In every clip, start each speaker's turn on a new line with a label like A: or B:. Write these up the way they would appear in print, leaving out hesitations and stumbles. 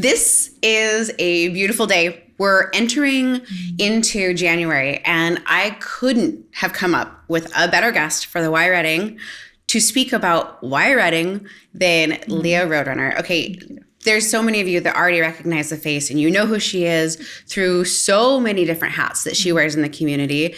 A: This is a beautiful day. We're entering into January, and I couldn't have come up with a better guest for the Why Reading to speak about why Reading than Leah Roadrunner. Okay, there's so many of you that already recognize the face, and you know who she is through so many different hats that she wears in the community.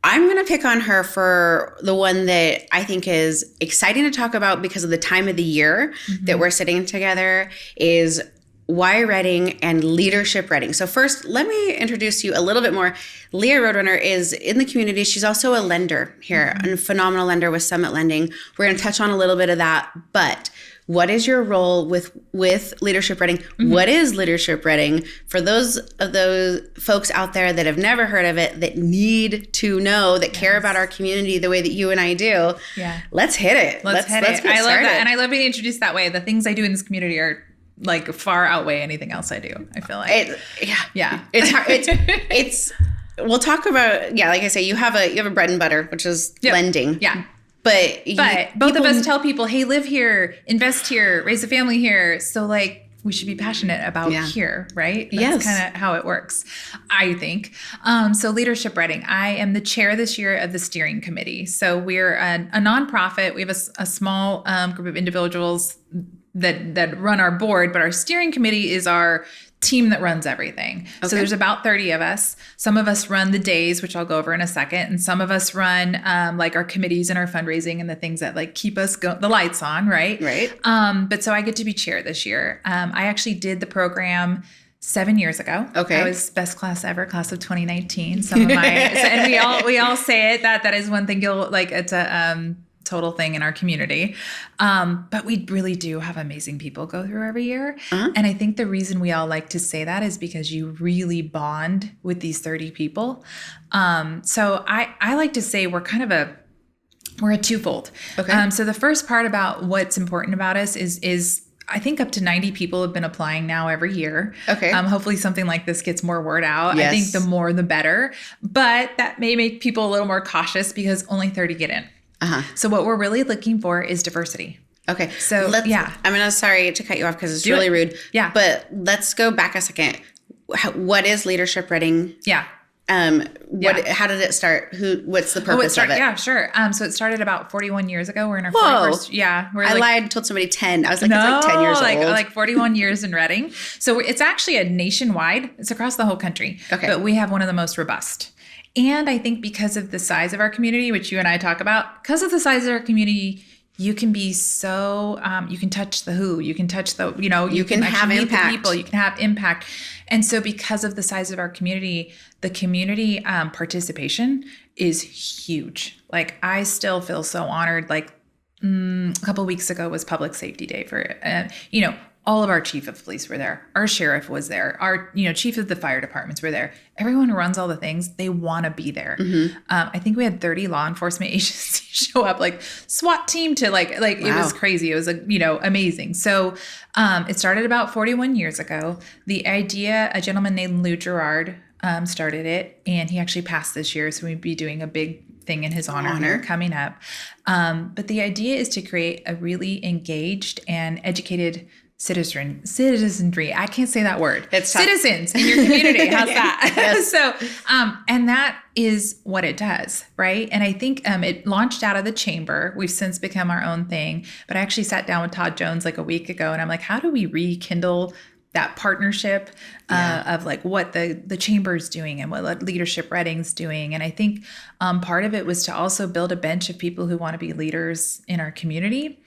A: I'm going to pick on her for the one that I think is exciting to talk about because of the time of the year that we're sitting together is Why Reading and Leadership Reading. So first, let me introduce you a little bit more. Leah Roadrunner is in the community. She's also a lender here, a phenomenal lender with Summit Lending. We're going to touch on a little bit of that, but what is your role with Leadership Reading? What is Leadership Reading? For those of those folks out there that have never heard of it, that need to know, that care about our community the way that you and I do, let's hit it.
B: Let's hit it. I love that. And I love being introduced that way. The things I do in this community are like far outweigh anything else I do. I feel like
A: it's hard. It's we'll talk about like I say, you have a bread and butter, which is lending. But
B: both of us tell people, hey, live here, invest here, raise a family here. So like we should be passionate about here, right? That's kind of how it works, I think. So Leadership Reading, I am the chair this year of the steering committee. So we're a nonprofit. We have a small group of individuals that run our board, but our steering committee is our team that runs everything. Okay. So there's about 30 of us. Some of us run the days, which I'll go over in a second. And some of us run like our committees and our fundraising and the things that like keep us the lights on, right?
A: Right.
B: But so I get to be chair this year. I actually did the program 7 years ago.
A: Okay.
B: I was best class ever, class of 2019. Some of my, and we all say it, that is one thing you'll like, it's a, total thing in our community. But we really do have amazing people go through every year. And I think the reason we all like to say that is because you really bond with these 30 people. So I like to say we're a twofold.
A: Okay.
B: So the first part about what's important about us is I think up to 90 people have been applying now every year.
A: Okay.
B: Hopefully something like this gets more word out.
A: Yes.
B: I think the more, the better. But that may make people a little more cautious because only 30 get in. So what we're really looking for is diversity.
A: Okay.
B: So
A: I'm sorry to cut you off because it's really rude.
B: Yeah.
A: But let's go back a second. What is Leadership Reading?
B: Yeah.
A: How did it start? What's the purpose of it?
B: Yeah, sure. So it started about 41 years ago. We're in our 41st. Yeah.
A: I lied, told somebody 10. I was like, it's like 10 years old.
B: Like 41 years in Reading. So it's actually a nationwide. It's across the whole country. Okay. But we have one of the most robust. And I think because of the size of our community, which you and I talk about, because of the size of our community, you can be so, you can touch the who, you can touch the, you can
A: have impact.
B: People, you can have impact. And so because of the size of our community, the community participation is huge. Like I still feel so honored. Like a couple of weeks ago was Public Safety Day for, all of our chief of police were there. Our sheriff was there. Our, chief of the fire departments were there. Everyone who runs all the things, they want to be there. I think we had 30 law enforcement agencies show up, like SWAT team to like wow. It was crazy. It was amazing. So it started about 41 years ago. The idea, a gentleman named Lou Gerard started it, and he actually passed this year. So we'd be doing a big thing in his honor coming up. But the idea is to create a really engaged and educated citizenry. I can't say that word.
A: It's
B: citizens in your community. How's that? Yes. So, and that is what it does, right? And I think it launched out of the chamber. We've since become our own thing. But I actually sat down with Todd Jones like a week ago, and I'm like, how do we rekindle that partnership of like what the chamber is doing and what Leadership Reading's doing. And I think part of it was to also build a bench of people who want to be leaders in our community.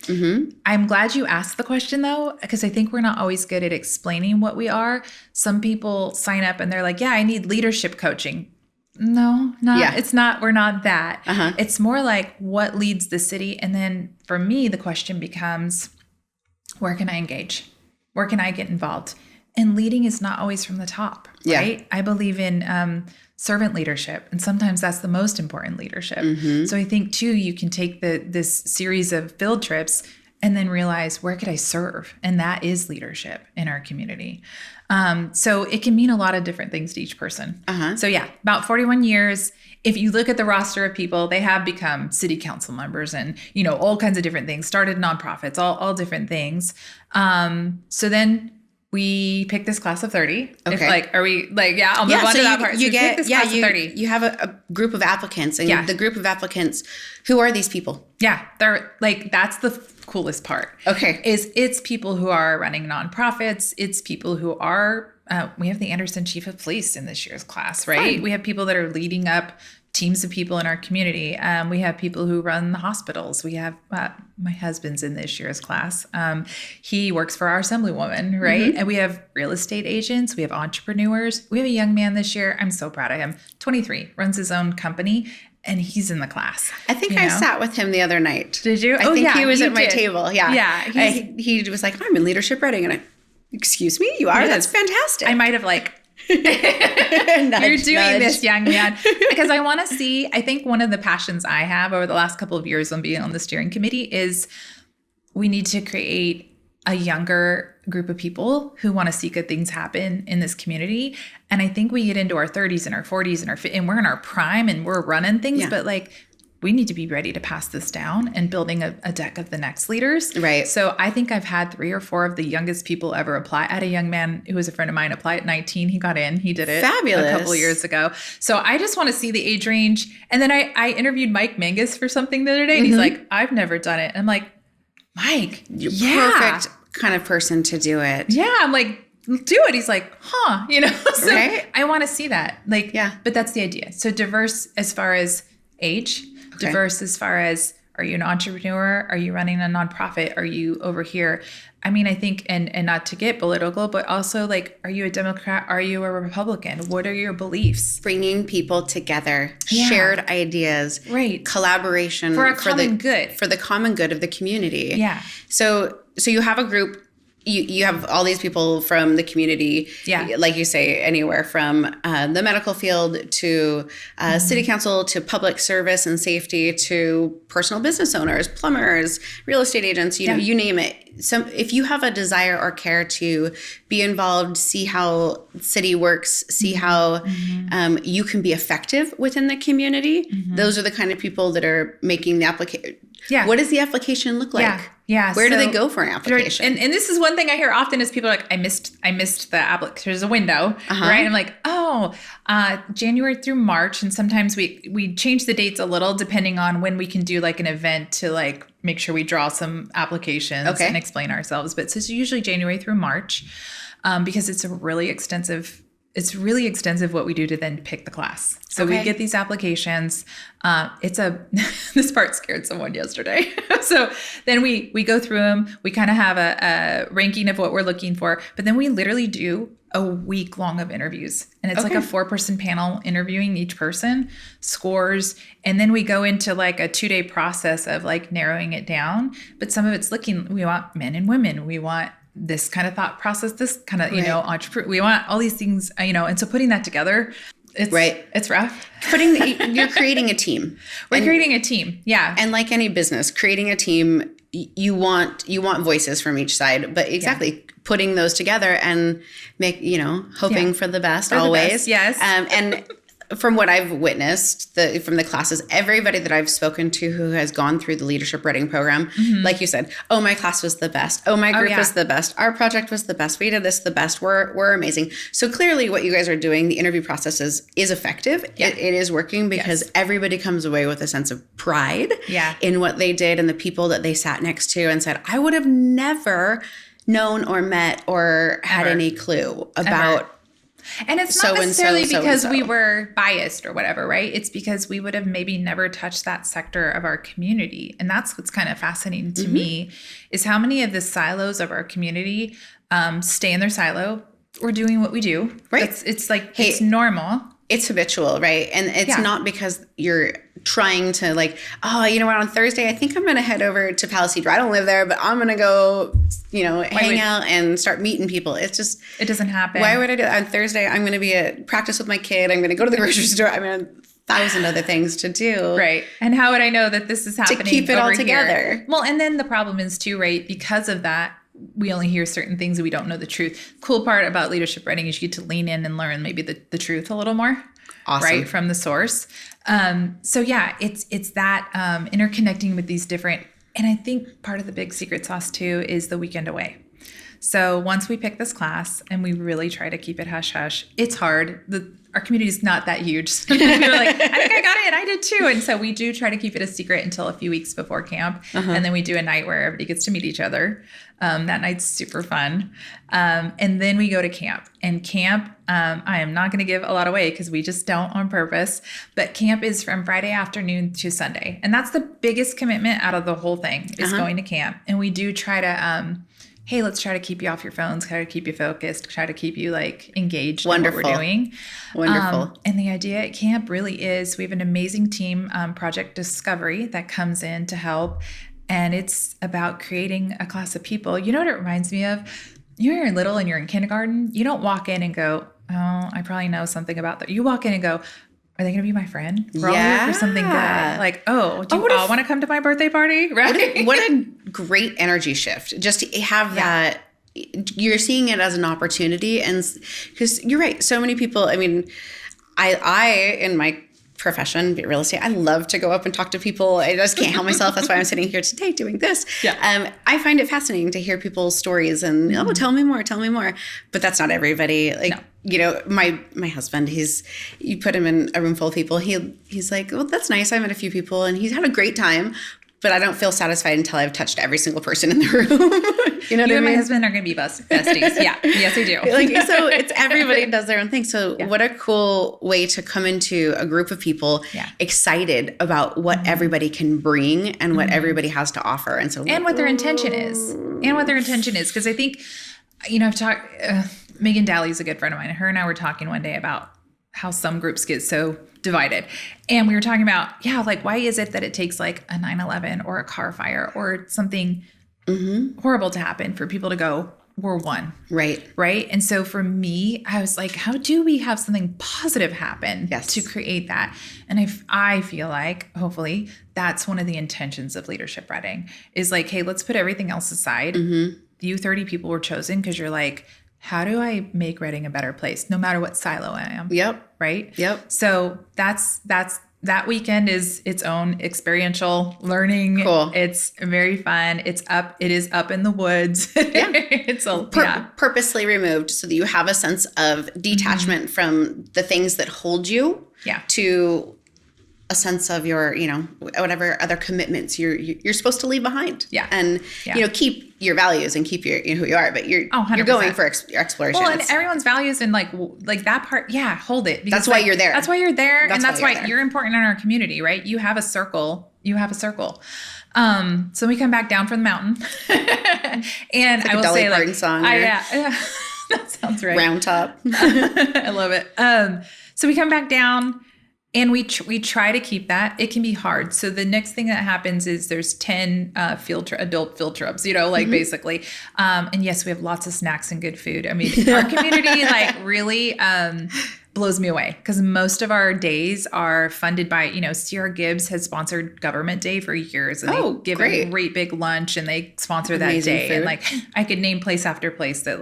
B: I'm glad you asked the question though, because I think we're not always good at explaining what we are. Some people sign up and they're like, yeah, I need leadership coaching. No, it's not. We're not that. It's more like what leads the city. And then for me, the question becomes, where can I engage? Where can I get involved? And leading is not always from the top, right? I believe in servant leadership, and sometimes that's the most important leadership. So I think too, you can take this series of field trips and then realize, where could I serve? And that is leadership in our community. So it can mean a lot of different things to each person. So yeah, about 41 years. If you look at the roster of people, they have become city council members and, all kinds of different things, started nonprofits, all different things. So then we pick this class of 30.
A: Okay.
B: If like, are we like, yeah, I'll move on
A: so
B: to that part. So
A: you
B: we pick this class of 30.
A: You have a group of applicants, and the group of applicants, who are these people?
B: Yeah. They're like, that's the coolest part.
A: Okay.
B: It's people who are running nonprofits. It's people who are, we have the Anderson Chief of Police in this year's class, right?
A: Fun.
B: We have people that are leading up teams of people in our community. We have people who run the hospitals. We have my husband's in this year's class. He works for our assemblywoman, right?
A: Mm-hmm.
B: And we have real estate agents. We have entrepreneurs. We have a young man this year. I'm so proud of him. 23, runs his own company, and he's in the class.
A: I think I sat with him the other night.
B: Did you?
A: I think he was at my table. Yeah.
B: Yeah.
A: He was like, I'm in leadership writing. And excuse me, you are?
B: Yes.
A: That's fantastic.
B: I might have like,
A: nudge,
B: you're doing
A: nudge.
B: this, young man. Because I want to see, I think one of the passions I have over the last couple of years on being on the steering committee is we need to create a younger group of people who want to see good things happen in this community. And I think we get into our 30s and our 40s and we're in our prime and we're running things, but like, we need to be ready to pass this down and building a deck of the next leaders.
A: Right.
B: So I think I've had 3 or 4 of the youngest people ever apply. I had a young man who was a friend of mine apply at 19. He got in. He did it
A: Fabulous.
B: a couple of years ago. So I just want to see the age range. And then I interviewed Mike Mangus for something the other day. And he's like, I've never done it. And I'm like, Mike,
A: You're perfect kind of person to do it.
B: Yeah. I'm like, do it. He's like, huh, so
A: Right?
B: I want to see that. Like,
A: Yeah.
B: But that's the idea. So diverse as far as age, diverse as far as, are you an entrepreneur? Are you running a nonprofit? Are you over here? I mean, I think, and not to get political, but also like, are you a Democrat? Are you a Republican? What are your beliefs?
A: Bringing people together,
B: Yeah.
A: shared ideas,
B: Right.
A: collaboration
B: For a common good.
A: for the common good of the community.
B: Yeah.
A: So you have a group. You have all these people from the community, like you say, anywhere from the medical field to city council to public service and safety to personal business owners, plumbers, real estate agents, you name it. So if you have a desire or care to be involved, see how city works, see how you can be effective within the community, those are the kind of people that are making the application.
B: Yeah.
A: What does the application look like?
B: Yeah.
A: Where do they go for an application?
B: And this is one thing I hear often is people are like, I missed the application. There's a window, right? I'm like, January through March. And sometimes we change the dates a little depending on when we can do like an event to like make sure we draw some applications and explain ourselves. But so it's usually January through March because it's really extensive what we do to then pick the class. So we get these applications. This part scared someone yesterday. So then we go through them. We kind of have a ranking of what we're looking for, but then we literally do a week long of interviews. And it's like a 4-person panel interviewing each person, scores. And then we go into like a 2-day process of like narrowing it down. But some of it's we want men and women. We want this kind of thought process, this kind of, entrepreneur. We want all these things, and so putting that together, it's rough.
A: You're creating a team.
B: We're creating a team. Yeah.
A: And like any business, creating a team, you want voices from each side, but putting those together and hoping for the best always.
B: Yes.
A: And from what I've witnessed from the classes, everybody that I've spoken to who has gone through the leadership writing program, like you said, oh, my class was the best. Oh, my group was the best. Our project was the best. We did this the best. We're amazing. So clearly what you guys are doing, the interview process is effective. Yeah. It is working because everybody comes away with a sense of pride in what they did and the people that they sat next to and said, I would have never known or met or had any clue about.
B: And it's not necessarily because we were biased or whatever, right? It's because we would have maybe never touched that sector of our community. And that's what's kind of fascinating to me is how many of the silos of our community stay in their silo. We're doing what we do. Right. It's like, it's normal.
A: It's habitual, right? And it's not because you're trying to like, on Thursday, I think I'm going to head over to Palisadro. I don't live there, but I'm going to go, hang out and start meeting people. It's just,
B: it doesn't happen.
A: Why would I do that? On Thursday, I'm going to be at practice with my kid. I'm going to go to the grocery store. I mean, 1,000 other things to do.
B: Right. And how would I know that this is happening
A: to keep it all together?
B: Here? Well, and then the problem is too, right? Because of that, we only hear certain things and we don't know the truth. Cool part about leadership writing is you get to lean in and learn maybe the truth a little more.
A: Awesome.
B: Right, from the source. So it's that interconnecting with these different, and I think part of the big secret sauce too is the weekend away. So once we pick this class, and we really try to keep it hush hush, it's hard. Our community is not that huge. So we were like, I think I got it. I did too. And so we do try to keep it a secret until a few weeks before camp. And then we do a night where everybody gets to meet each other. That night's super fun. And then we go to camp. And camp, I am not going to give a lot away because we just don't on purpose. But camp is from Friday afternoon to Sunday. And that's the biggest commitment out of the whole thing is going to camp. And we do try to... hey, let's try to keep you off your phones, try to keep you focused, try to keep you like engaged in what we're doing.
A: Wonderful.
B: And the idea at camp really is we have an amazing team, Project Discovery, that comes in to help. And it's about creating a class of people. You know what it reminds me of? You're little and you're in kindergarten. You don't walk in and go, oh, I probably know something about that. You walk in and go, are they going to be my friend? We're all here for something good. Like, do you all want to come to my birthday party? Right?
A: What a great energy shift. Just to have that, you're seeing it as an opportunity. And because you're right, so many people, I mean, I in my profession, real estate, I love to go up and talk to people. I just can't help myself. That's why I'm sitting here today doing this. Yeah. I find it fascinating to hear people's stories and, tell me more. But that's not everybody. Like, my husband, you put him in a room full of people. He's like, well, that's nice. I met a few people and he's had a great time, but I don't feel satisfied until I've touched every single person in the room. You know what I mean?
B: And my husband are going to be besties. Yeah. Yes, I do.
A: So it's everybody does their own thing. So what a cool way to come into a group of people excited about what everybody can bring and what everybody has to offer. And
B: what their intention is. Because I think, I've talked, Megan Daly's a good friend of mine. Her and I were talking one day about how some groups get so divided. And we were talking about, why is it that it takes like a 9/11 or a car fire or something horrible to happen for people to go, we're one.
A: Right.
B: Right. And so for me, I was like, how do we have something positive happen to create that? And I feel like, hopefully, that's one of the intentions of Leadership Reading is like, hey, let's put everything else aside. You 30 people were chosen because you're like, how do I make Reading a better place, no matter what silo I am?
A: Yep.
B: Right?
A: Yep.
B: So that weekend is its own experiential learning.
A: Cool.
B: It's very fun. It is up in the woods.
A: Yeah.
B: It's
A: purposely removed so that you have a sense of detachment from the things that hold you to a sense of your, whatever other commitments you're supposed to leave behind. Yeah. And, keep your values and keep your, who you are, but you're going for exploration.
B: Well, and everyone's values and like that part. Yeah. Hold it.
A: That's why you're there.
B: That's why you're there. And that's why you're important in our community, right? You have a circle. So we come back down from the mountain and
A: it's like
B: I will
A: Dolly
B: say
A: Parton song.
B: That sounds right.
A: Round top.
B: I love it. So we come back down. And we try to keep that. It can be hard. So the next thing that happens is there's 10 adult field trips, basically. And yes, we have lots of snacks and good food. I mean, our community really blows me away because most of our days are funded by, Sierra Gibbs has sponsored Government Day for years. And they give a great big lunch and they sponsor that day. Food. And I could name place after place that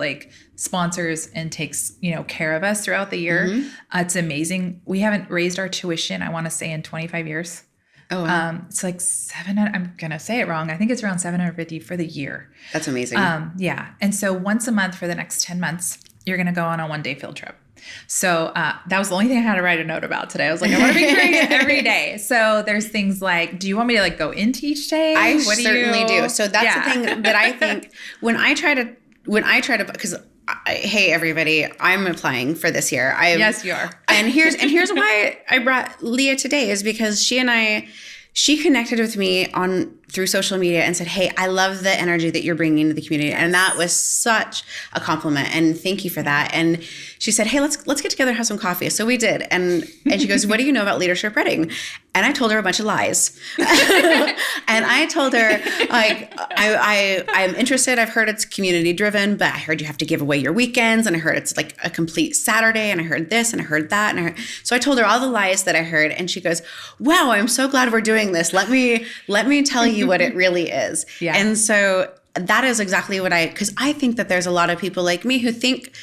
B: sponsors and takes, care of us throughout the year. It's amazing. We haven't raised our tuition, I want to say, in 25 years. Oh, wow. It's like 700. I'm going to say it wrong. I think it's around 750 for the year.
A: That's amazing.
B: Yeah. And so once a month for the next 10 months, you're going to go on a one-day field trip. So that was the only thing I had to write a note about today. I was like, I want to be doing it every day. So there's things like, do you want me to go into each day?
A: I certainly do. So that's the thing that I think when I try to, because hey, everybody, I'm applying for this year.
B: Yes, you are.
A: And here's why I brought Leah today is because she connected with me through social media and said, hey, I love the energy that you're bringing to the community. Yes. And that was such a compliment. And thank you for that. And she said, hey, let's get together and have some coffee. So we did. And she goes, what do you know about Leadership Reading? And I told her a bunch of lies. And I told her, I'm interested. I've heard it's community driven, but I heard you have to give away your weekends. And I heard it's like a complete Saturday. And I heard this and I heard that. So I told her all the lies that I heard. And she goes, wow, I'm so glad we're doing this. Let me tell you what it really is. Yeah. And so that is exactly what because I think that there's a lot of people like me who think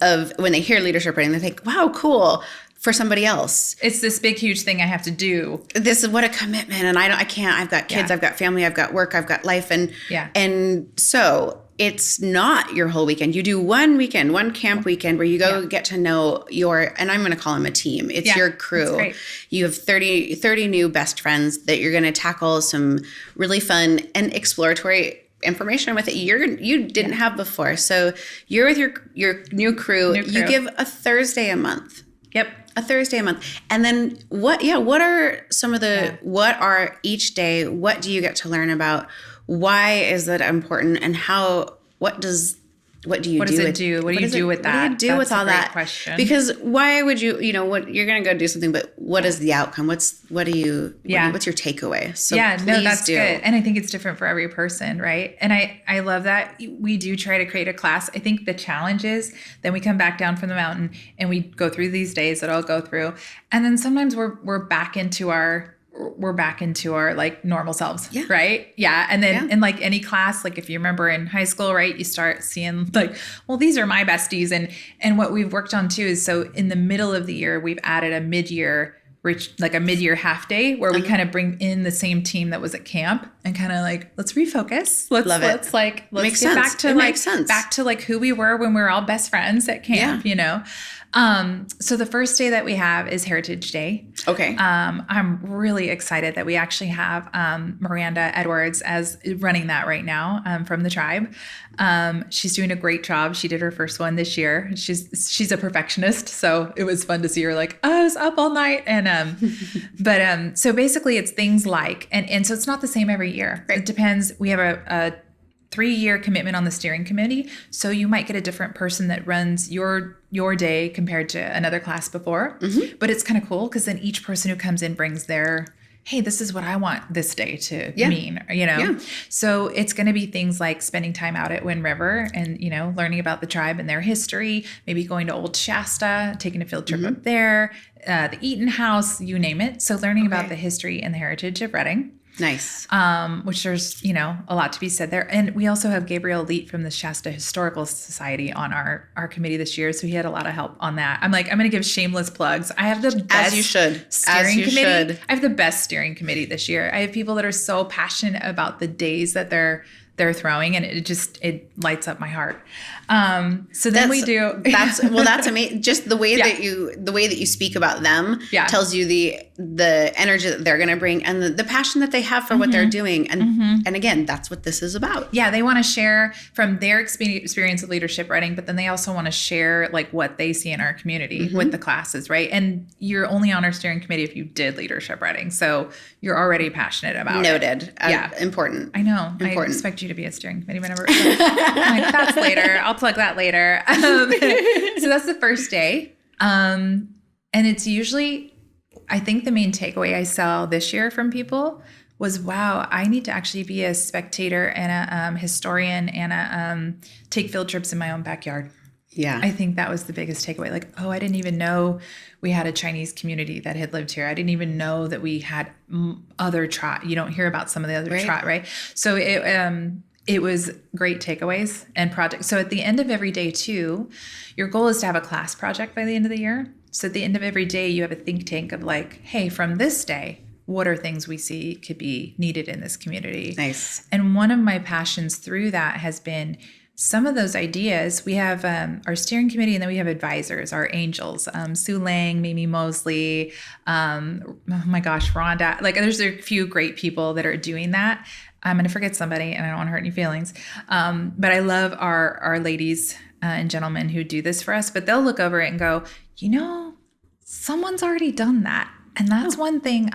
A: of when they hear Leadership Reading, they think, wow, cool. for somebody else.
B: It's this big, huge thing I have to do.
A: This is what a commitment. And I can't, I've got kids, I've got family, I've got work, I've got life. And so it's not your whole weekend. You do one weekend, one camp weekend where you go get to know and I'm going to call them a team. It's your crew. You have 30 new best friends that you're going to tackle some really fun and exploratory information with it you didn't have before. So you're with your new crew. You give a Thursday a month.
B: Yep.
A: A Thursday a month. And then what are some of the, what are each day, what do you get to learn about? Why is that important? And what do you do with all that? Question. Because why would you, you're going to go do something, but what is the outcome? what's your takeaway? So
B: that's good. And I think it's different for every person. Right. And I love that we do try to create a class. I think the challenge is then we come back down from the mountain and we go through these days that I'll go through. And then sometimes we're back into our like normal selves. Yeah. Right. Yeah. And then in like any class, like if you remember in high school, right, you start seeing like, well, these are my besties. And what we've worked on too is, so in the middle of the year, we've added a mid-year half day where we kind of bring in the same team that was at camp and kind of like, let's refocus. Let's get back to like who we were when we were all best friends at camp, So the first day that we have is Heritage Day.
A: Okay.
B: I'm really excited that we actually have Miranda Edwards as running that right now from the tribe. She's doing a great job. She did her first one this year. She's a perfectionist, so it was fun to see her like, I was up all night. And so basically it's things like, and so it's not the same every year. Right. It depends. We have a 3-year commitment on the steering committee. So you might get a different person that runs your day compared to another class before. Mm-hmm. But it's kind of cool because then each person who comes in brings their, hey, this is what I want this day to mean, Yeah. So it's going to be things like spending time out at Wind River and, learning about the tribe and their history, maybe going to Old Shasta, taking a field trip up there, the Eaton House, you name it. So learning about the history and the heritage of Redding.
A: Nice.
B: Which there's, a lot to be said there. And we also have Gabriel Leet from the Shasta Historical Society on our committee this year. So he had a lot of help on that. I'm going to give shameless plugs. I have the best
A: As you should.
B: steering committee. I have the best steering committee this year. I have people that are so passionate about the days that they're throwing, and it lights up my heart. So then we do.
A: That's amazing. Just the way that you speak about them tells you the energy that they're going to bring and the passion that they have for what they're doing. And and again, that's what this is about.
B: Yeah, they want to share from their experience of leadership writing, but then they also want to share like what they see in our community with the classes, right? And you're only on our steering committee if you did leadership writing, so you're already passionate about
A: Noted.
B: it.
A: Important.
B: I know. Important. I expect you to be a steering committee member. That's later. I'll plug that later. So that's the first day. And it's usually, I think the main takeaway I saw this year from people was, wow, I need to actually be a spectator and a historian and take field trips in my own backyard.
A: Yeah.
B: I think that was the biggest takeaway. Like, oh, I didn't even know we had a Chinese community that had lived here. I didn't even know that we had other tribe. You don't hear about some of the other tribe, right? So it was great takeaways and projects. So at the end of every day too, your goal is to have a class project by the end of the year. So at the end of every day, you have a think tank of like, hey, from this day, what are things we see could be needed in this community?
A: Nice.
B: And one of my passions through that has been some of those ideas. We have our steering committee, and then we have advisors, our angels, Sue Lang, Mimi Mosley, oh my gosh, Rhonda. Like there's a few great people that are doing that. I'm going to forget somebody and I don't want to hurt any feelings. But I love our ladies and gentlemen who do this for us, but they'll look over it and go, someone's already done that. And that's one thing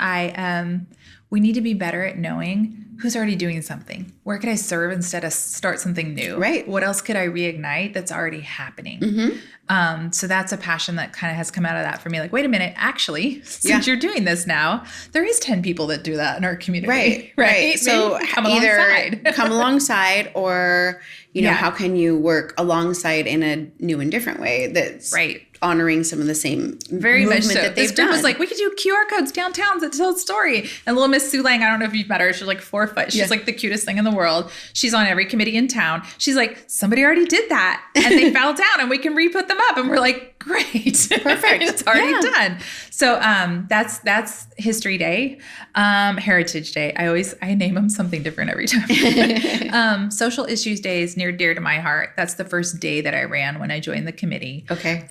B: we need to be better at knowing who's already doing something. Where could I serve instead of start something new?
A: Right.
B: What else could I reignite that's already happening? Mm-hmm. So that's a passion that kind of has come out of that for me. Like, wait a minute, actually, since you're doing this now, there is 10 people that do that in our community.
A: Right.
B: So
A: come alongside or, how can you work alongside in a new and different way that's honoring some of the same
B: very much so.
A: That they've
B: this group
A: done.
B: Was like, we could do QR codes downtown that tell a story. And little Miss Sue Lang, I don't know if you've met her. She's like 4 foot. She's like the cutest thing in the world. She's on every committee in town. She's like, somebody already did that and they fell down and we can re-put them up. And we're like, great.
A: Perfect.
B: It's already done. So that's History Day, Heritage Day. I name them something different every time. Social Issues Day is near dear to my heart. That's the first day that I ran when I joined the committee.
A: Okay.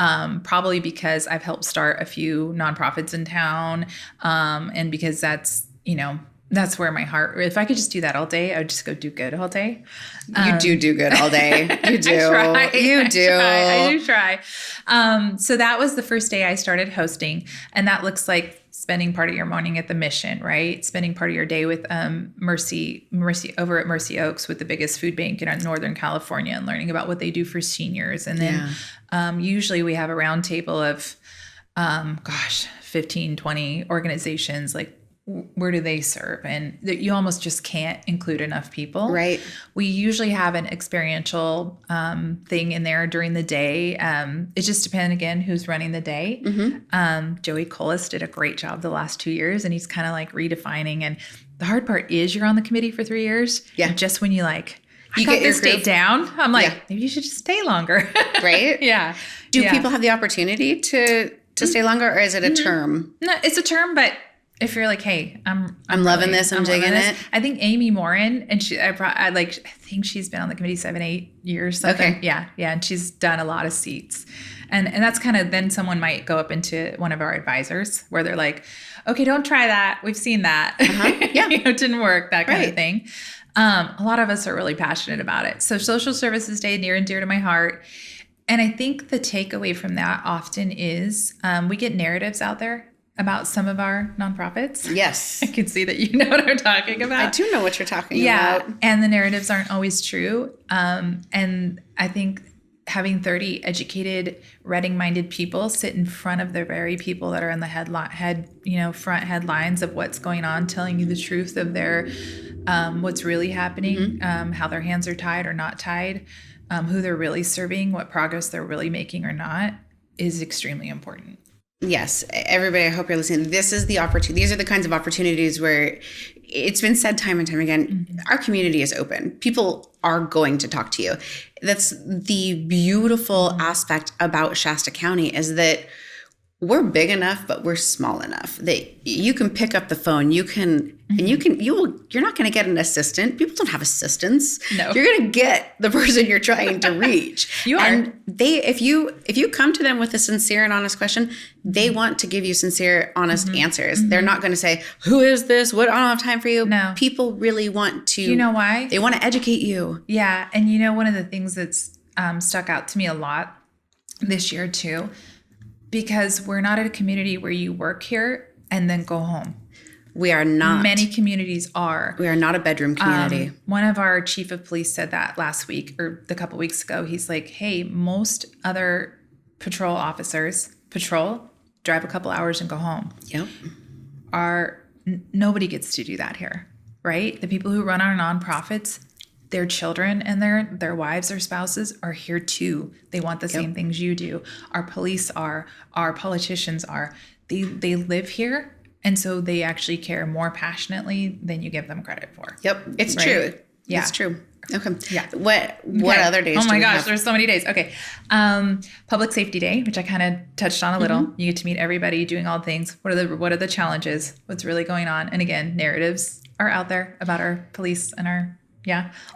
B: Probably because I've helped start a few nonprofits in town, and because that's where my heart. If I could just do that all day, I would just go do good all day.
A: You do good all day. You do.
B: I
A: do
B: try. So that was the first day I started hosting, and that looks like spending part of your morning at the Mission, right? Spending part of your day with Mercy over at Mercy Oaks with the biggest food bank in Northern California, and learning about what they do for seniors. And then usually we have a round table of 15, 20 organizations, like where do they serve? And that you almost just can't include enough people.
A: Right.
B: We usually have an experiential thing in there during the day. It just depends, again, who's running the day. Mm-hmm. Joey Colas did a great job the last 2 years, and he's kind of like redefining. And the hard part is you're on the committee for 3 years. Yeah. And just when you got this date down, I'm like, maybe you should just stay longer.
A: Right?
B: Yeah.
A: Do people have the opportunity to stay longer, or is it a term?
B: No, it's a term, but if you're like, hey, I'm
A: loving this, I'm digging it.
B: I think Amy Morin, and I think she's been on the committee 7-8 years. Something. Okay. Yeah. And she's done a lot of seats. And that's kind of, then someone might go up into one of our advisors where they're like, okay, don't try that. We've seen that. Yeah. It didn't work, that kind of thing. A lot of us are really passionate about it. So Social Services Day, near and dear to my heart. And I think the takeaway from that often is we get narratives out there about some of our nonprofits.
A: Yes.
B: I can see that you know what I'm talking about.
A: I do know what you're talking about.
B: Yeah, and the narratives aren't always true. And I think having 30 educated, Reading-minded people sit in front of the very people that are in the front headlines of what's going on, telling you the truth of their what's really happening, how their hands are tied or not tied, who they're really serving, what progress they're really making or not, is extremely important.
A: Yes, everybody, I hope you're listening. This is the opportunity. These are the kinds of opportunities where it's been said time and time again, our community is open. People are going to talk to you. That's the beautiful aspect about Shasta County, is that we're big enough, but we're small enough that you can pick up the phone. You can, and you're not going to get an assistant. People don't have assistants.
B: No.
A: You're going to get the person you're trying to reach.
B: You are.
A: And if you come to them with a sincere and honest question, they want to give you sincere, honest answers. They're not going to say, who is this? What? I don't have time for you.
B: No.
A: People really want to.
B: You know why?
A: They want to educate you.
B: Yeah. And one of the things that's stuck out to me a lot this year too, because we're not at a community where you work here and then go home.
A: We are not.
B: Many communities are.
A: We are not a bedroom community.
B: One of our chief of police said that last week or a couple weeks ago. He's like, hey, most other patrol officers drive a couple hours and go home.
A: Yep.
B: Nobody gets to do that here, right? The people who run our nonprofits, their children and their wives or spouses are here too. They want the same things you do. Our police are, our politicians are. They live here, and so they actually care more passionately than you give them credit for.
A: Yep, it's true.
B: Yeah,
A: it's true. Okay.
B: Yeah.
A: What other days?
B: Oh my gosh,
A: have?
B: there's so many days. Okay. Public Safety Day, which I kind of touched on a little. You get to meet everybody doing all things. What are the challenges? What's really going on? And again, narratives are out there about our police and our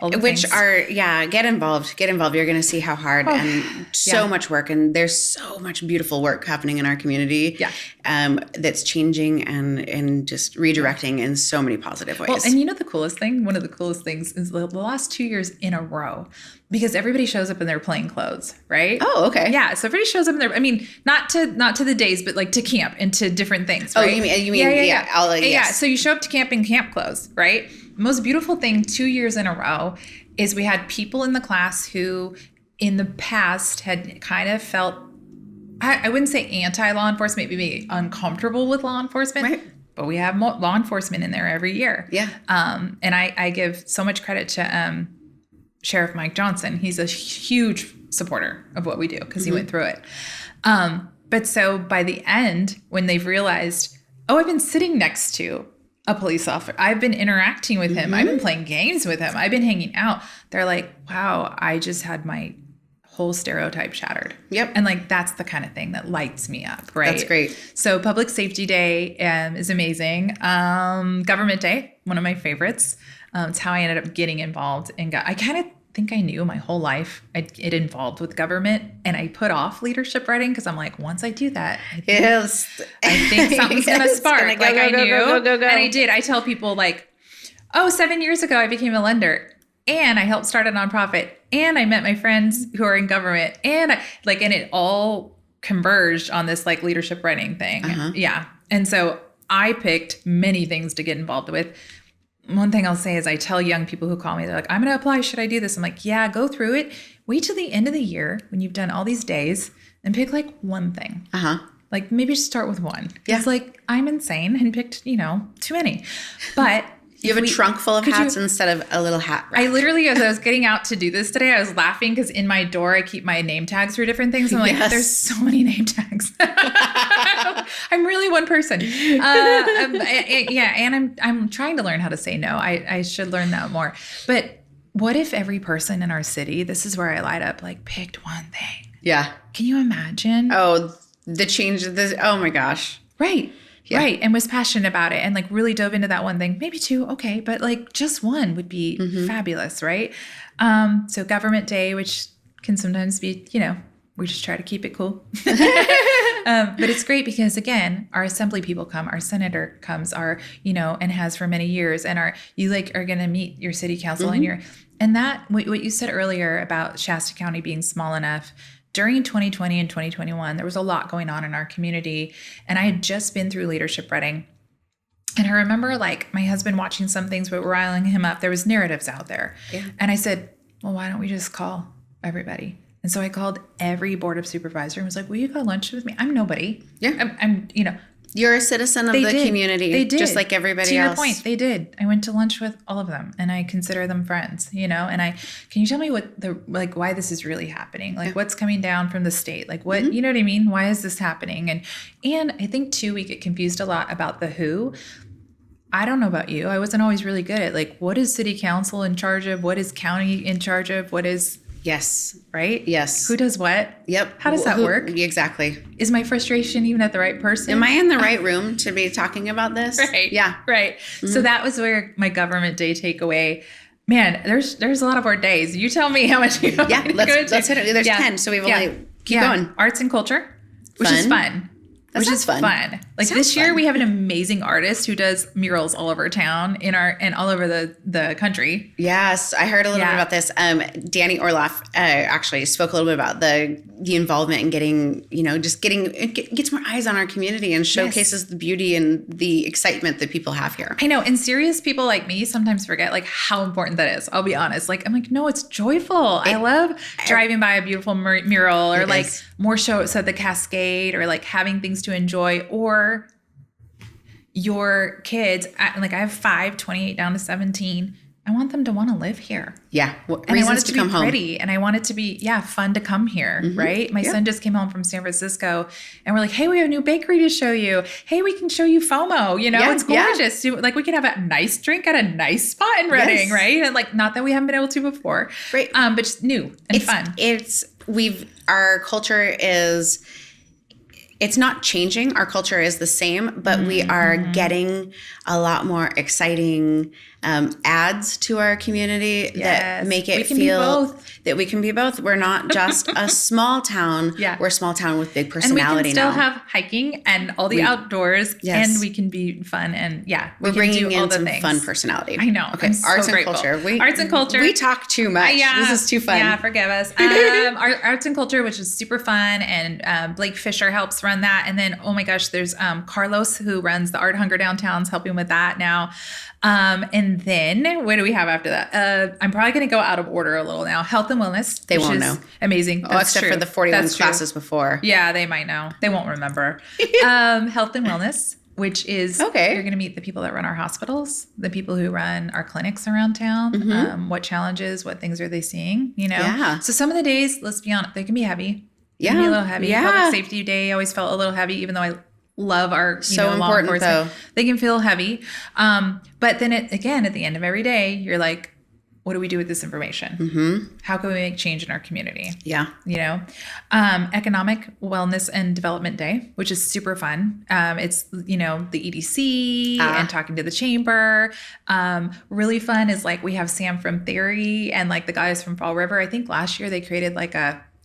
B: all the
A: which
B: things.
A: are get involved. You're going to see how hard and so much work, and there's so much beautiful work happening in our community. That's changing and just redirecting in so many positive ways.
B: Well, and the coolest thing, one of the coolest things is the last 2 years in a row, because everybody shows up in their plain clothes, right?
A: Oh, okay.
B: Yeah, so everybody shows up in their, I mean, not to the days, but like to camp and to different things, right?
A: Oh, you mean
B: yeah. Yeah, so you show up to camp in camp clothes, right? The most beautiful thing 2 years in a row is we had people in the class who in the past had kind of felt, I wouldn't say anti-law enforcement, maybe uncomfortable with law enforcement.
A: Right.
B: But we have law enforcement in there every year.
A: Yeah.
B: And I give so much credit to Sheriff Mike Johnson. He's a huge supporter of what we do because he went through it. But so by the end, when they've realized, oh, I've been sitting next to a police officer, I've been interacting with him, I've been playing games with him, I've been hanging out. They're like, wow, I just had my whole stereotype shattered.
A: Yep.
B: And like, that's the kind of thing that lights me up, right?
A: That's great.
B: So Public Safety Day is amazing. Government Day, one of my favorites. It's how I ended up getting involved. And I kind of think I knew my whole life I'd get involved with government, and I put off leadership writing because I'm like, once I do that, I think something's going to spark. I knew. And I did. I tell people like, oh, 7 years ago, I became a lender and I helped start a nonprofit and I met my friends who are in government and and it all converged on this like leadership writing thing. Yeah. And so I picked many things to get involved with. One thing I'll say is I tell young people who call me, they're like, I'm going to apply. Should I do this? I'm like, yeah, go through it. Wait till the end of the year when you've done all these days and pick like one thing. Like maybe just start with one. Yeah. It's like, I'm insane and picked, too many. But
A: you have a trunk full of hats instead of a little hat rack.
B: I literally, as I was getting out to do this today, I was laughing because in my door, I keep my name tags for different things. I'm like, there's so many name tags. I'm really one person. And I'm trying to learn how to say no. I should learn that more. But what if every person in our city, this is where I light up, like picked one thing? Yeah. Can you imagine?
A: Oh, the change of this. Oh my gosh.
B: Right. Yeah. Right. And was passionate about it and like really dove into that one thing. Maybe two. Okay. But like just one would be fabulous. Right. So Government Day, which can sometimes be, we just try to keep it cool. But it's great because again, our assembly people come, our senator comes, and has for many years, and you are going to meet your city council and that, what you said earlier about Shasta County being small enough. During 2020 and 2021, there was a lot going on in our community, and I had just been through leadership writing. And I remember like my husband watching some things, but riling him up. There was narratives out there. Yeah. And I said, well, why don't we just call everybody? And so I called every board of supervisors and was like, will you go lunch with me? I'm nobody. Yeah. I'm
A: You're a citizen of the community.
B: They did.
A: Just like everybody else.
B: To your point, they did. I went to lunch with all of them and I consider them friends, and can you tell me why this is really happening? Like what's coming down from the state? Like what, you know what I mean? Why is this happening? And I think too, we get confused a lot about the who. I don't know about you. I wasn't always really good at like, what is city council in charge of? What is county in charge of? What is...
A: Yes.
B: Right?
A: Yes.
B: Who does what?
A: Yep.
B: How does that work?
A: Exactly.
B: Is my frustration even at the right person?
A: Am I in the right room to be talking about this?
B: Right.
A: Yeah.
B: Right. So that was where my Government Day takeaway. Man, there's a lot of our days. You tell me how much you want me to go into.
A: Let's hit it. There's 10, so we've only keep going.
B: Arts and culture, which is fun. Which is fun. Like this year, we have an amazing artist who does murals all over town and all over the country.
A: Yes, I heard a little bit about this. Danny Orloff actually spoke a little bit about the involvement in getting, it gets more eyes on our community and showcases the beauty and the excitement that people have here.
B: I know, and serious people like me sometimes forget like how important that is. I'll be honest. Like I'm like, no, it's joyful. I love driving by a beautiful mural or like more shows at the Cascade or like having things to enjoy, or your kids, like I have 5, 28 down to 17. I want them to want to live here.
A: Yeah.
B: And I want it to be pretty. And I want it to be, fun to come here. Right. My son just came home from San Francisco and we're like, hey, we have a new bakery to show you. Hey, we can show you FOMO. It's gorgeous. Like we can have a nice drink at a nice spot in Reading. Yes. Right. And like, not that we haven't been able to before. Right. But just new and fun.
A: Our culture is... It's not changing. Our culture is the same, but we are getting a lot more exciting ads to our community that make it feel that we can be both. We're not just a small town. We're a small town with big personality.
B: And we can still have hiking and all the outdoors, and we can be fun. And
A: we're bringing in some fun personality.
B: I know.
A: Okay, arts and culture.
B: Arts and culture.
A: We talk too much. This is too fun.
B: Yeah, forgive us. Arts and culture, which is super fun, and Blake Fisher helps run that. And then, oh my gosh, there's Carlos who runs the Art Hunger Downtown's helping with that now. And then what do we have after that? I'm probably going to go out of order a little now. Health and wellness.
A: They won't know.
B: Amazing.
A: Except for the 41 classes before.
B: Yeah, they might know. They won't remember. Health and wellness, which is you're going to meet the people that run our hospitals, the people who run our clinics around town. What challenges, what things are they seeing, you know?
A: Yeah.
B: So some of the days, let's be honest, they can be heavy. They
A: Yeah.
B: can be a little heavy.
A: Yeah.
B: Public Safety Day always felt a little heavy, even though I love our
A: so
B: law
A: important
B: enforcement.
A: though.
B: They can feel heavy. But then again, at the end of every day, you're like, what do we do with this information? How can we make change in our community?
A: Yeah.
B: You know, Economic Wellness and Development Day, which is super fun. It's, the EDC and talking to the chamber. Really fun is like we have Sam from Theory and like the guys from Fall River. I think last year they created like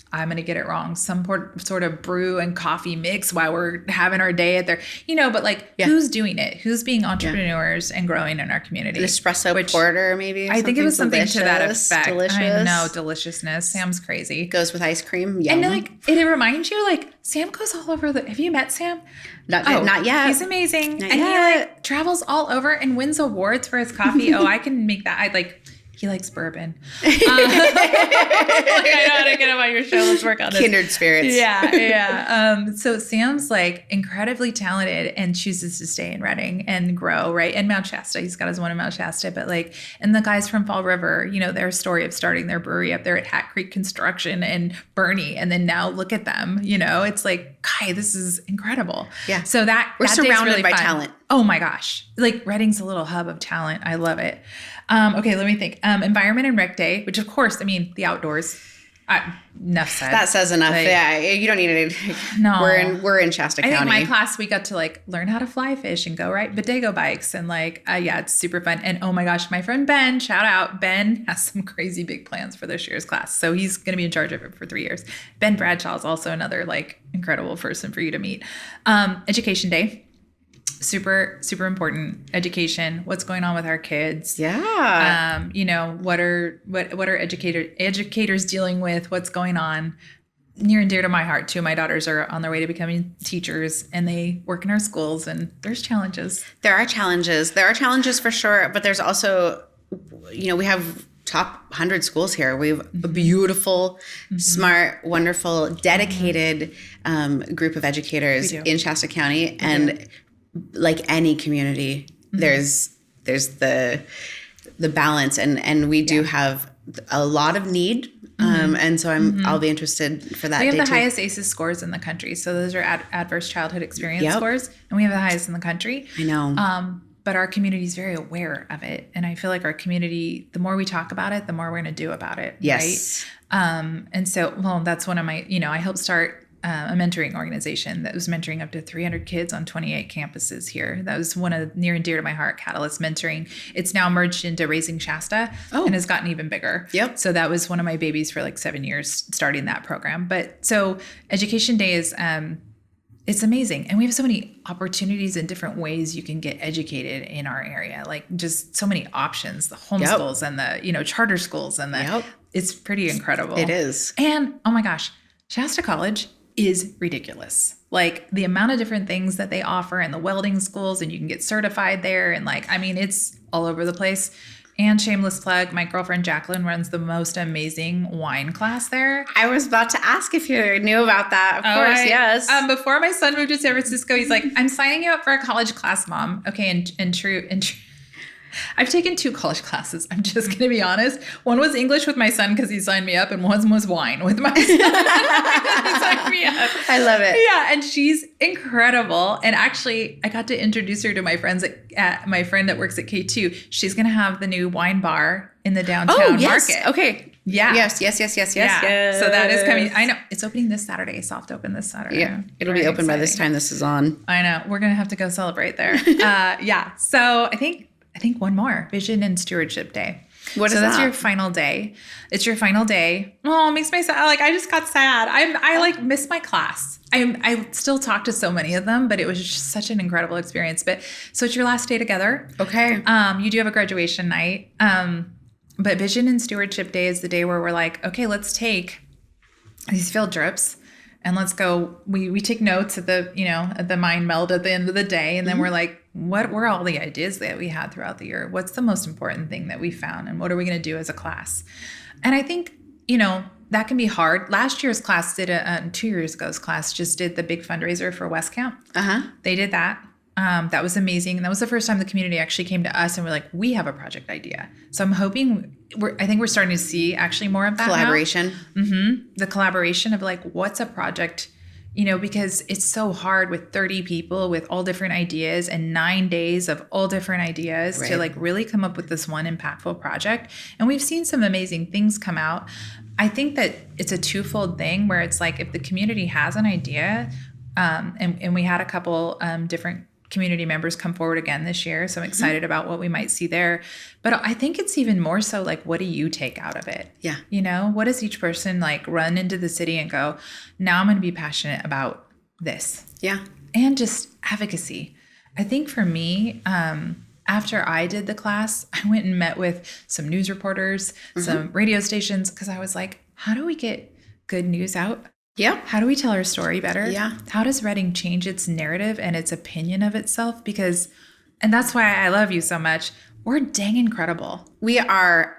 B: I'm going to get it wrong, some sort of brew and coffee mix while we're having our day at their, but like who's doing it? Who's being entrepreneurs and growing in our community?
A: An espresso porter, maybe.
B: I think it was something to that effect.
A: Delicious.
B: I know, deliciousness. Sam's crazy.
A: Goes with ice cream. Yum.
B: And like, it reminds you, like, Sam goes all over have you met Sam?
A: Not yet.
B: He's amazing.
A: Not
B: and
A: yet.
B: he like travels all over and wins awards for his coffee. I can make that. He likes bourbon. I know how to get him on your show. Let's work on this.
A: Kindred spirits.
B: Yeah. So Sam's like incredibly talented and chooses to stay in Redding and grow, right? And Mount Shasta. He's got his one in Mount Shasta. But and the guys from Fall River, their story of starting their brewery up there at Hat Creek Construction and Bernie. And then now look at them, it's like, Kai, this is incredible.
A: Yeah.
B: So
A: we're surrounded
B: really
A: by
B: fun.
A: talent.
B: Oh my gosh. Like Redding's a little hub of talent. I love it. Okay, let me think. Environment and Rec Day, which of course, the outdoors. Enough said.
A: That says enough. You don't need it.
B: No.
A: We're in Shasta County.
B: I think my class, we got to learn how to fly fish and go ride Bodego bikes and it's super fun. And oh my gosh, my friend Ben, shout out, Ben has some crazy big plans for this year's class. So he's going to be in charge of it for 3 years. Ben Bradshaw is also another incredible person for you to meet. Education Day. Super, super important. Education. What's going on with our kids?
A: Yeah.
B: What are educators dealing with? What's going on? Near and dear to my heart too. My daughters are on their way to becoming teachers and they work in our schools and there's challenges.
A: There are challenges. There are challenges for sure, but there's also, we have top 100 schools here. We have a beautiful, smart, wonderful, dedicated group of educators in Shasta County. And like any community, there's the balance and we do have a lot of need. And so I'll be interested for that.
B: We have
A: day
B: the
A: too.
B: highest ACEs scores in the country. So those are adverse childhood experience scores. And we have the highest in the country.
A: I know.
B: But our community is very aware of it. And I feel like our community, the more we talk about it, the more we're going to do about it.
A: Yes.
B: Right? And so, that's one of my, I helped start a mentoring organization that was mentoring up to 300 kids on 28 campuses here. That was one of near and dear to my heart, Catalyst Mentoring. It's now merged into Raising Shasta and has gotten even bigger.
A: Yep.
B: So that was one of my babies for 7 years starting that program. But so Education Day is, it's amazing. And we have so many opportunities and different ways you can get educated in our area. Just so many options, the homeschools and the, charter schools and it's pretty incredible.
A: It is.
B: And oh my gosh, Shasta College is ridiculous. The amount of different things that they offer and the welding schools and you can get certified there. And it's all over the place. And shameless plug, my girlfriend Jacqueline runs the most amazing wine class there.
A: I was about to ask if you knew about that. Of course, yes.
B: Before my son moved to San Francisco, he's like, I'm signing you up for a college class, Mom. Okay, and true. I've taken 2 college classes. I'm just going to be honest. One was English with my son because he signed me up, and one was wine with my son. He signed me up.
A: I love it.
B: Yeah, and she's incredible. And actually, I got to introduce her to my friends at my friend that works at K2. She's going to have the new wine bar in the downtown market.
A: Okay.
B: Yeah.
A: Yes.
B: Yeah. So that is coming. I know. It's opening this Saturday. Soft open this Saturday.
A: Yeah. It'll be open by this time this is on.
B: I know. We're going to have to go celebrate there. Yeah. So I think one more, Vision and Stewardship Day.
A: What is that?
B: So that's your final day. It's your final day. Oh, it makes me sad. I just got sad. I miss my class. I still talk to so many of them, but it was just such an incredible experience. So it's your last day together.
A: Okay.
B: You do have a graduation night. But Vision and Stewardship Day is the day where we're like, okay, let's take these field trips and let's go. We take notes at the mind meld at the end of the day. And then we're like, what were all the ideas that we had throughout the year? What's the most important thing that we found? And what are we going to do as a class? And I think, that can be hard. Last year's class 2 years ago's class just did the big fundraiser for West Camp.
A: Uh-huh.
B: They did that. That was amazing. And that was the first time the community actually came to us and we're like, we have a project idea. So I'm hoping I think we're starting to see actually more of that
A: collaboration.
B: The collaboration of like, what's a project, because it's so hard with 30 people with all different ideas and 9 days of all different ideas to like really come up with this one impactful project. And we've seen some amazing things come out. I think that it's a twofold thing where it's like, if the community has an idea, and we had a couple different community members come forward again this year. So I'm excited about what we might see there. But I think it's even more so like, what do you take out of it?
A: Yeah.
B: What does each person like run into the city and go, now I'm going to be passionate about this.
A: Yeah.
B: And just advocacy. I think for me, after I did the class, I went and met with some news reporters, some radio stations, because I was like, how do we get good news out?
A: Yeah.
B: How do we tell our story better?
A: Yeah.
B: How does Reading change its narrative and its opinion of itself? And that's why I love you so much. We're dang incredible.
A: We are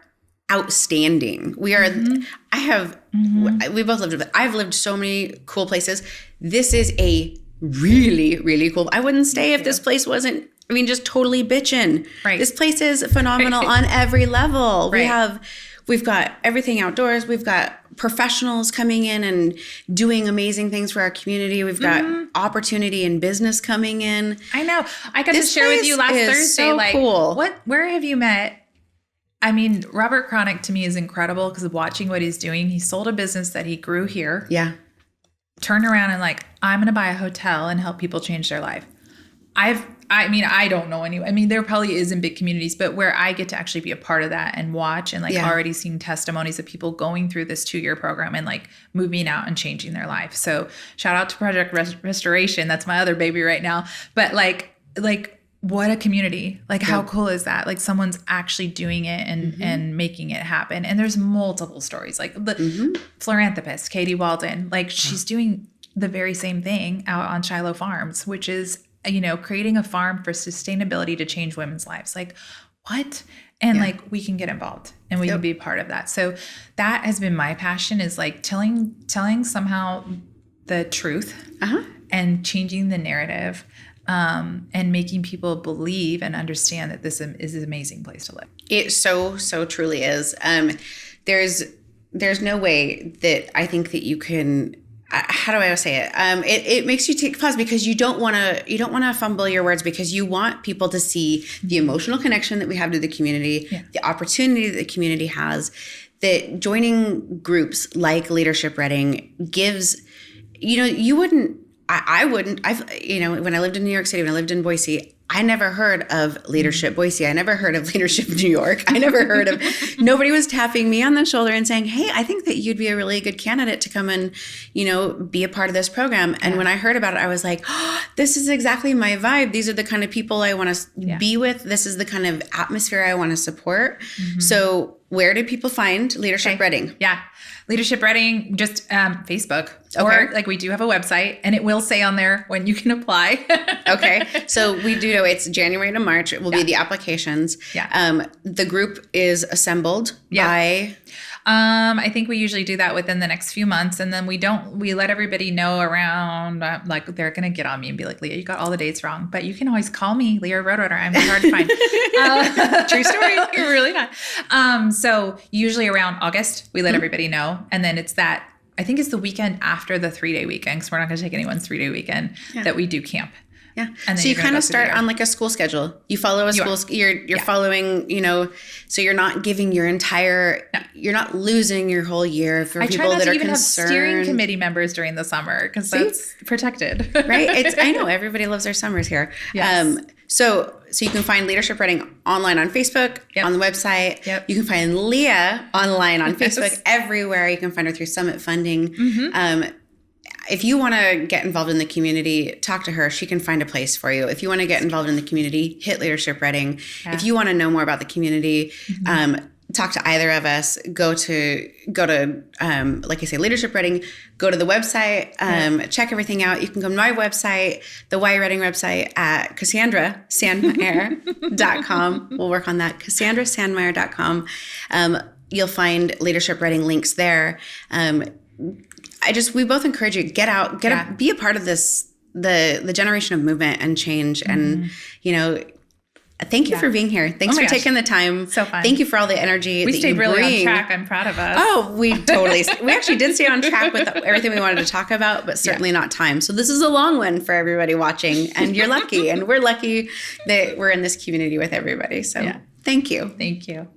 A: outstanding. We are, we both lived, I've lived so many cool places. This is a really, really cool, I wouldn't stay if this place wasn't, just totally bitchin'.
B: Right.
A: This place is phenomenal on every level.
B: Right.
A: We've got everything outdoors. We've got professionals coming in and doing amazing things for our community. We've got opportunity and business coming in.
B: I know. I got to share with you last Thursday,
A: so cool.
B: Where have you met? Robert Cronick to me is incredible because of watching what he's doing. He sold a business that he grew here.
A: Yeah.
B: Turned around and like, I'm going to buy a hotel and help people change their life. I don't know any. There probably is in big communities, but where I get to actually be a part of that and watch and already seeing testimonies of people going through this 2-year program and like moving out and changing their life. So shout out to Project Restoration. That's my other baby right now. But like what a community. Like how cool is that? Like someone's actually doing it and making it happen. And there's multiple stories like the philanthropist, Katie Walden, like she's doing the very same thing out on Shiloh Farms, which is creating a farm for sustainability to change women's lives. Like what? And like, we can get involved and we can be a part of that. So that has been my passion is like telling somehow the truth and changing the narrative and making people believe and understand that this is an amazing place to live.
A: It so truly is. There's no way that I think that you can, how do I say it? It makes you take pause because you don't want to fumble your words because you want people to see the emotional connection that we have to the community, the opportunity that the community has, that joining groups like Leadership Reading gives, I wouldn't, when I lived in New York City, when I lived in Boise, I never heard of Leadership Boise. I never heard of Leadership New York. I never heard of, nobody was tapping me on the shoulder and saying, hey, I think that you'd be a really good candidate to come and, be a part of this program. And when I heard about it, I was like, oh, this is exactly my vibe. These are the kind of people I want to be with. This is the kind of atmosphere I want to support. So where do people find Leadership Reading?
B: Yeah. Leadership Reading, just Facebook. Or like we do have a website and it will say on there when you can apply.
A: Okay. So we do know it's January to March. It will be the applications.
B: Yeah.
A: The group is assembled by...
B: I think we usually do that within the next few months. And then we let everybody know around, like they're going to get on me and be like, Leah, you got all the dates wrong, but you can always call me Leah Roadrunner. I'm hard to find.
A: True story.
B: You're really not. So usually around August, we let everybody know. And then it's I think it's the weekend after the 3-day weekend, because we're not going to take anyone's 3-day weekend that we do camp.
A: Yeah. And so you kind of start on like a school schedule. You follow a school, you're following, so you're not giving your entire, you're not losing your whole year for people that are concerned. I try not to even have steering
B: committee members during the summer because that's protected.
A: Right? I know everybody loves their summers here.
B: Yes.
A: So you can find Leadership Reading online on Facebook, on the website. You can find Leah online on Facebook, everywhere. You can find her through Summit Funding. If you want to get involved in the community, talk to her. She can find a place for you. If you want to get involved in the community, hit Leadership Reading. Yeah. If you want to know more about the community, talk to either of us. Go to like I say, Leadership Reading. Go to the website. Check everything out. You can go to my website, the Y Reading website at CassandraSandmeyer.com. We'll work on that. CassandraSandmeyer.com. You'll find Leadership Reading links there. We both encourage you, get out, be a part of this the generation of movement and change. And, you know, thank you for being here. Thanks for taking the time.
B: So fun.
A: Thank you for all the energy.
B: We stayed really on track. I'm proud of us.
A: Oh, we actually did stay on track with everything we wanted to talk about, but certainly not time. So this is a long one for everybody watching, and you're lucky. And we're lucky that we're in this community with everybody. So thank you.
B: Thank you.